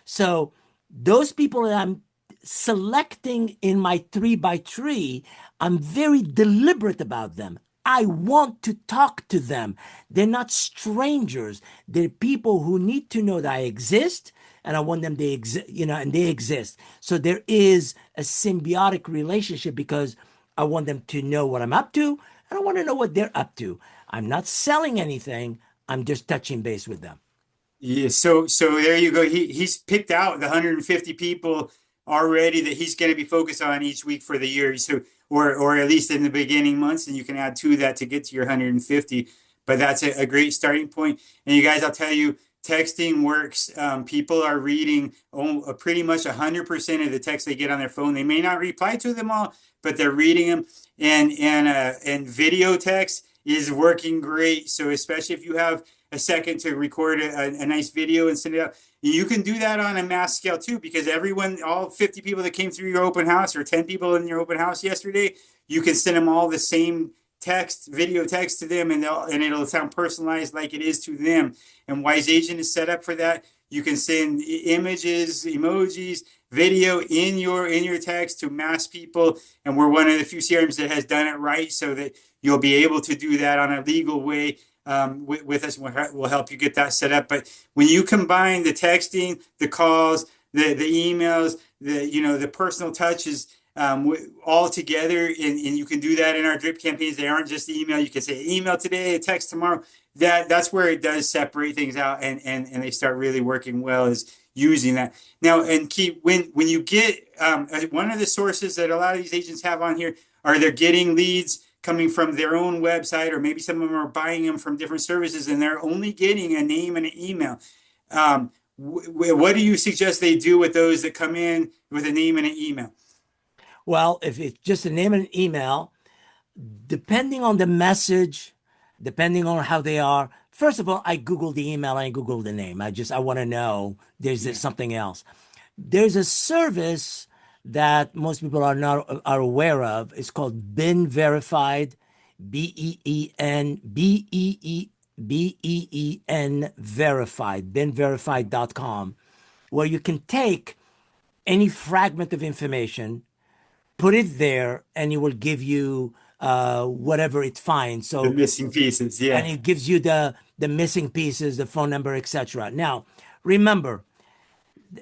So those people that I'm selecting in my 3 by 3, I'm very deliberate about them. I want to talk to them. They're not strangers. They're people who need to know that I exist, and I want them to exist, and they exist. So there is a symbiotic relationship because I want them to know what I'm up to, and I want to know what they're up to. I'm not selling anything. I'm just touching base with them. Yeah, so there you go. He's picked out the 150 people already that he's going to be focused on each week for the year. So or at least in the beginning months, and you can add to that to get to your 150. But that's a great starting point. And you guys, I'll tell you, texting works. People are reading pretty much 100% of the texts they get on their phone. They may not reply to them all, but they're reading them. And video text is working great. So especially if you have a second to record a nice video and send it out. You can do that on a mass scale too, because everyone, all 50 people that came through your open house or 10 people in your open house yesterday, you can send them all the same video text to them, and it'll sound personalized like it is to them. And Wise Agent is set up for that. You can send images, emojis, video in your text to mass people, and we're one of the few CRMs that has done it right, so that you'll be able to do that on a legal way with us. We'll help you get that set up. But when you combine the texting, the calls, the emails, the personal touches all together, and you can do that in our drip campaigns. They aren't just email. You can say email today, text tomorrow. That's where it does separate things out, and they start really working well is using that. Now, and keep when you get one of the sources that a lot of these agents have on here are they're getting leads coming from their own website, or maybe some of them are buying them from different services, and they're only getting a name and an email. What do you suggest they do with those that come in with a name and an email? Well, if it's just a name and an email, depending on the message, depending on how they are, first of all, I Google the email, I Google the name. I want to know there's Yeah. something else. There's a service that most people are aware of. It's called Been Verified, BEEN Verified, BeenVerified.com, where you can take any fragment of information, put it there, and it will give you whatever it finds. The So, missing pieces. and Yeah. it gives you the missing pieces, the phone number, etc. Now, remember,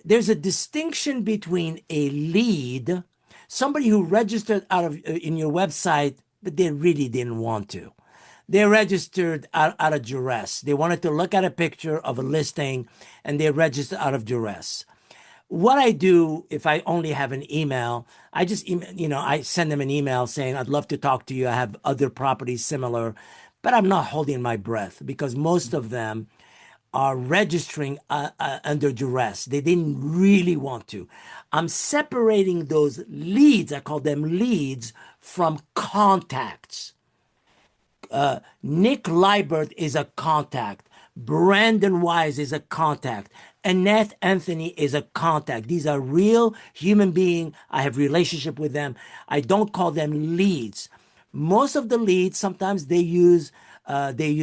there's a distinction between a lead, somebody who registered out of in your website, but they really didn't want to. They registered out of duress. They wanted to look at a picture of a listing, and they registered out of duress. What I do if I only have an email, I just email, I send them an email saying, I'd love to talk to you. I have other properties similar, but I'm not holding my breath because most of them are registering under duress. They didn't really want to. I'm separating those leads, I call them leads, from contacts. Nick Liebert is a contact. Brandon Wise is a contact. Annette Anthony is a contact. These are real human beings. I have relationship with them. I don't call them leads. Most of the leads, sometimes they use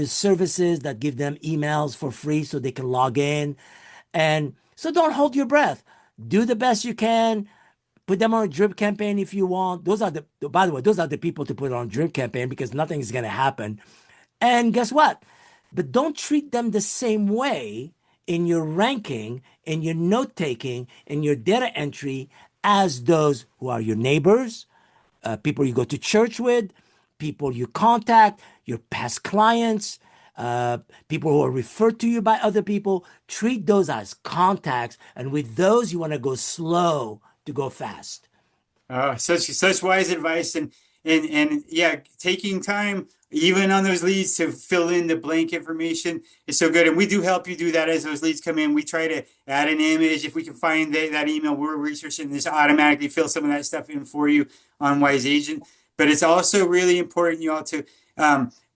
services that give them emails for free so they can log in. And so don't hold your breath. Do the best you can. Put them on a drip campaign if you want. Those are the, by the way, those are the people to put on drip campaign because nothing is going to happen. And guess what? But don't treat them the same way in your ranking, in your note taking, in your data entry as those who are your neighbors, people you go to church with, people you contact, your past clients, people who are referred to you by other people. Treat those as contacts. And with those, you want to go slow to go fast. Such wise advice, and yeah, taking time even on those leads to fill in the blank information is so good. And we do help you do that as those leads come in. We try to add an image if we can find that email. We're researching this automatically fill some of that stuff in for you on Wise Agent. But it's also really important you all to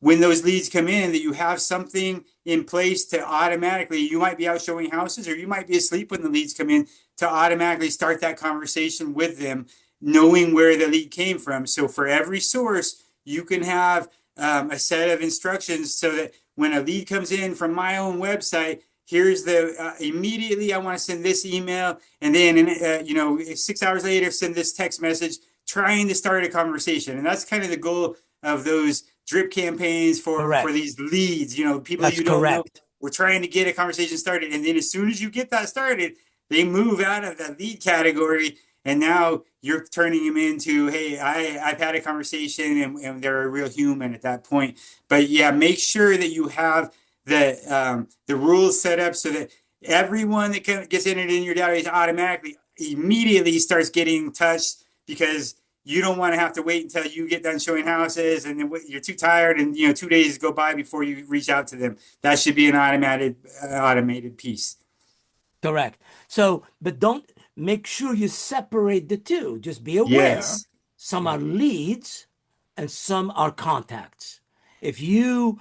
when those leads come in that you have something in place to automatically. You might be out showing houses, or you might be asleep when the leads come in, to automatically start that conversation with them, knowing where the lead came from. So for every source, you can have a set of instructions so that when a lead comes in from my own website, here's the immediately I want to send this email, and then 6 hours later send this text message trying to start a conversation. And that's kind of the goal of those drip campaigns for Correct. these leads. People That's you don't know. correct. We're trying to get a conversation started, and then as soon as you get that started, they move out of that lead category, and now you're turning them into, hey, I've had a conversation, and they're a real human at that point. But yeah, make sure that you have the rules set up so that everyone that gets entered in your database automatically immediately starts getting touched, because you don't want to have to wait until you get done showing houses and then you're too tired and 2 days go by before you reach out to them. That should be an automated piece. Correct. So, but don't, make sure you separate the two. Just be aware Yes. some Yeah. are leads and some are contacts. If you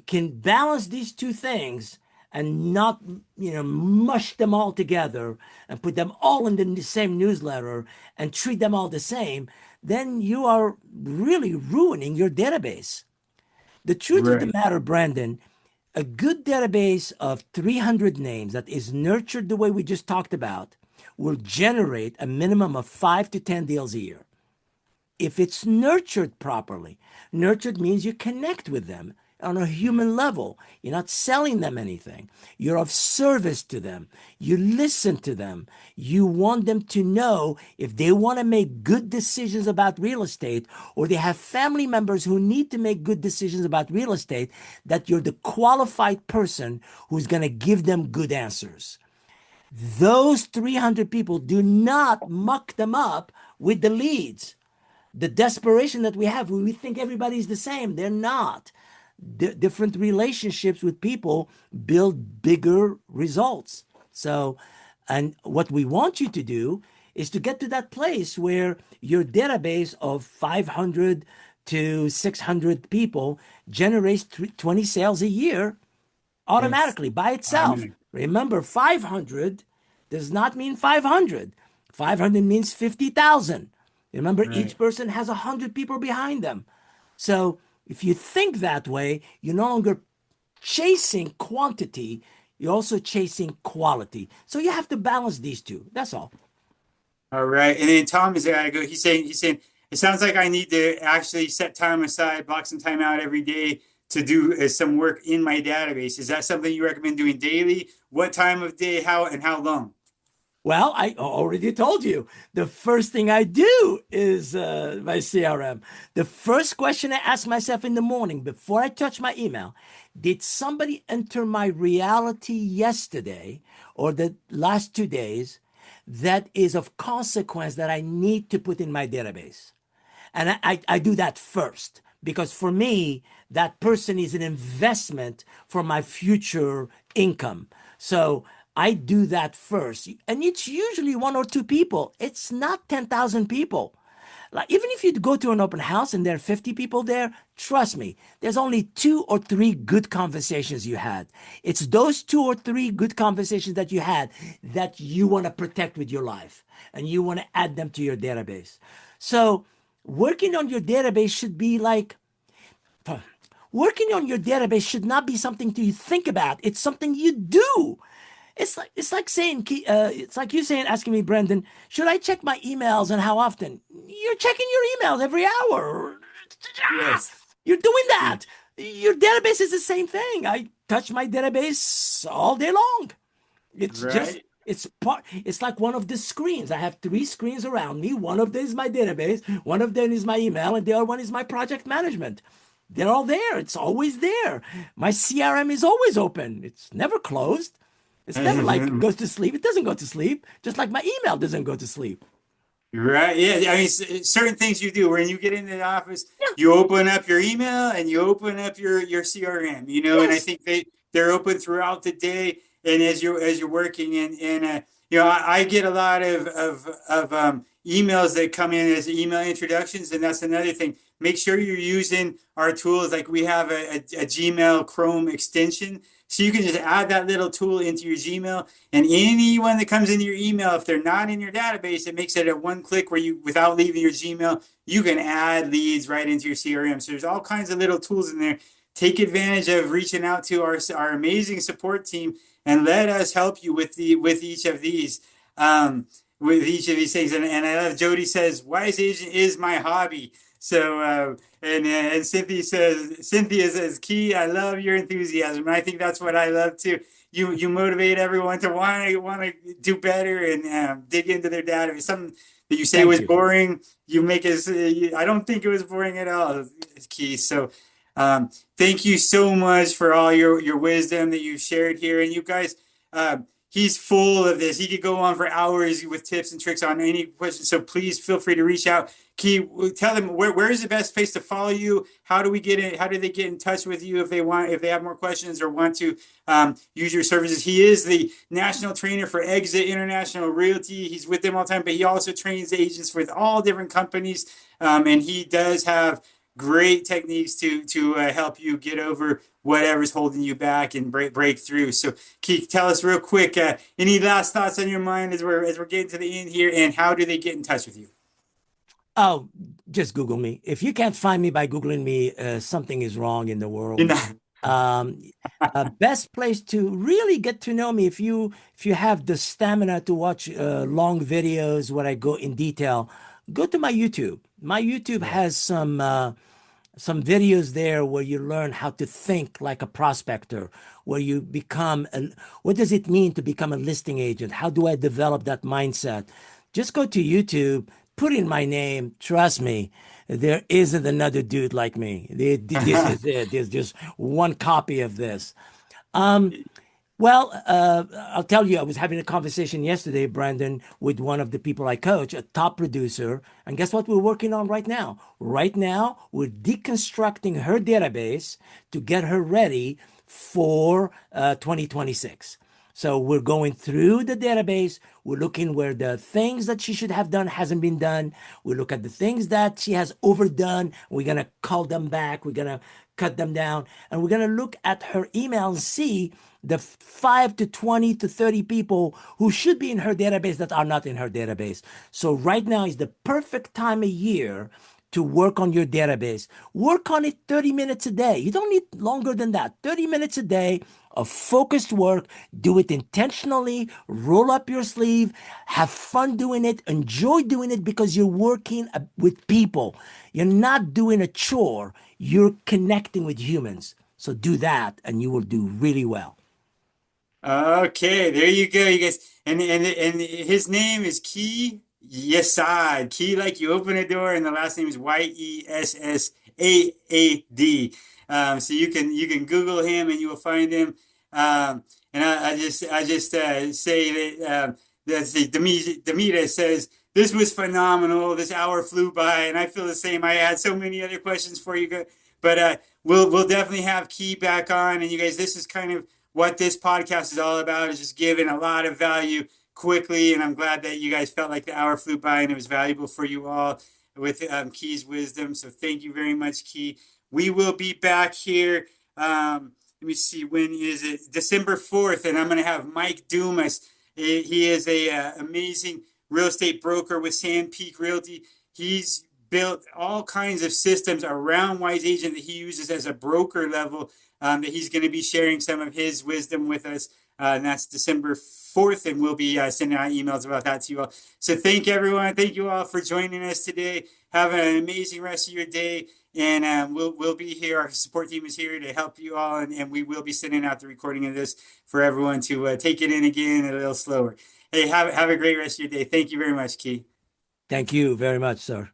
can balance these two things and not, mush them all together and put them all in the same newsletter and treat them all the same, then you are really ruining your database. The truth of the Right. matter, Brandon, a good database of 300 names that is nurtured the way we just talked about will generate a minimum of 5 to 10 deals a year. If it's nurtured properly, nurtured means you connect with them on a human level. You're not selling them anything. You're of service to them. You listen to them. You want them to know if they want to make good decisions about real estate, or they have family members who need to make good decisions about real estate, that you're the qualified person who's going to give them good answers. Those 300 people, do not muck them up with the leads. The desperation that we have, we think everybody's the same. They're not. Different relationships with people build bigger results. So, and what we want you to do is to get to that place where your database of 500 to 600 people generates 20 sales a year Yes. automatically by itself. Automatic. Remember, 500 does not mean 500. 500 means 50,000. Remember, each Right. person has 100 people behind them. So if you think that way, you're no longer chasing quantity, you're also chasing quality. So you have to balance these two. That's all. All right. And then Tom is there. I go. He's saying it sounds like I need to actually set time aside, block some time out every day to do some work in my database. Is that something you recommend doing daily? What time of day? How long? Well, I already told you. The first thing I do is my CRM. The first question I ask myself in the morning before I touch my email: did somebody enter my reality yesterday or the last 2 days that is of consequence that I need to put in my database? And I do that first, because for me, that person is an investment for my future income. So I do that first. And it's usually one or two people. It's not 10,000 people. Like, even if you go to an open house and there are 50 people there, trust me, there's only 2 or 3 good conversations you had. It's those 2 or 3 good conversations that you had that you want to protect with your life, and you want to add them to your database. So working on your database should be like, working on your database should not be something to you think about. It's something you do. it's like saying, it's like you saying, asking me, Brendan, should I check my emails and how often? You're checking your emails every hour. Yes. You're doing that. Your database is the same thing. I touch my database all day long. It's just Right. it's part. It's like one of the screens. I have three screens around me. One of them is my database. One of them is my email, and the other one is my project management. They're all there. It's always there. My CRM is always open. It's never closed. It's never like it goes to sleep. It doesn't go to sleep. Just like my email doesn't go to sleep. Right. Yeah. I mean, certain things you do when you get into the office, Yeah. you open up your email and you open up your CRM. And I Yes. think they're open throughout the day and as you're working I get a lot of emails that come in as email introductions, and that's another thing. Make sure you're using our tools. Like we have a Gmail Chrome extension, so you can just add that little tool into your Gmail. And anyone that comes into your email, if they're not in your database, it makes it a one click where you, without leaving your Gmail, you can add leads right into your CRM. So there's all kinds of little tools in there. Take advantage of reaching out to our amazing support team and let us help you with each of these. With each of these things, and I love Jody says, "Wise agent is my hobby." So and Cynthia says, "Key, I love your enthusiasm." And I think that's what I love too. You motivate everyone to want to do better and dig into their data. If it's something that you say Thank was you. boring, you make us. I don't think it was boring at all, Key. So thank you so much for all your wisdom that you shared here, and you guys. He's full of this. He could go on for hours with tips and tricks on any question. So please feel free to reach out. Key, tell them where is the best place to follow you? How do we get in? How do they get in touch with you if they have more questions or want to use your services? He is the national trainer for Exit International Realty. He's with them all the time, but he also trains agents with all different companies, and he does have great techniques to help you get over whatever's holding you back and break through. So, Keith, tell us real quick, any last thoughts on your mind as we're getting to the end here, and how do they get in touch with you? Oh, just Google me. If you can't find me by Googling me, something is wrong in the You're world. not. Um, Best place to really get to know me if you have the stamina to watch long videos where I go in detail, go to my YouTube. My YouTube Yeah. has some videos there where you learn how to think like a prospector, where you become what does it mean to become a listing agent? How do I develop that mindset? Just go to YouTube, put in my name. Trust me, there isn't another dude like me. This is it. There's just one copy of this. Um, well, I'll tell you, I was having a conversation yesterday, Brandon, with one of the people I coach, a top producer. And guess what we're working on right now? Right now, we're deconstructing her database to get her ready for 2026. So we're going through the database. We're looking where the things that she should have done hasn't been done. We look at the things that she has overdone. We're gonna call them back. We're gonna cut them down, and we're gonna look at her email and see the 5 to 20 to 30 people who should be in her database that are not in her database. So right now is the perfect time of year to work on your database. Work on it 30 minutes a day. You don't need longer than that. 30 minutes a day of focused work. Do it intentionally. Roll up your sleeve. Have fun doing it. Enjoy doing it because you're working with people. You're not doing a chore. You're connecting with humans. So do that and you will do really well. Okay, there you go, you guys. And his name is Key Yessaad. Key, like you open a door, and the last name is Yessaad. So you can Google him and you will find him. And I just say that that's the Demita says this was phenomenal. This hour flew by, and I feel the same. I had so many other questions for you, but we'll definitely have Key back on. And you guys, this is kind of what this podcast is all about, is just giving a lot of value quickly. And I'm glad that you guys felt like the hour flew by and it was valuable for you all with Key's wisdom. So thank you very much, Key. We will be back here. Let me see, when is it? December 4th. And I'm going to have Mike Dumas. He is a amazing real estate broker with Sand Peak Realty. He's built all kinds of systems around Wise Agent that he uses as a broker level, that he's going to be sharing some of his wisdom with us and that's December 4th, and we'll be sending out emails about that to you all. So thank everyone. Thank you all for joining us today. Have an amazing rest of your day, and we'll be here. Our support team is here to help you all, and we will be sending out the recording of this for everyone to take it in again a little slower. Hey, have a great rest of your day. Thank you very much, Key. Thank you very much, sir.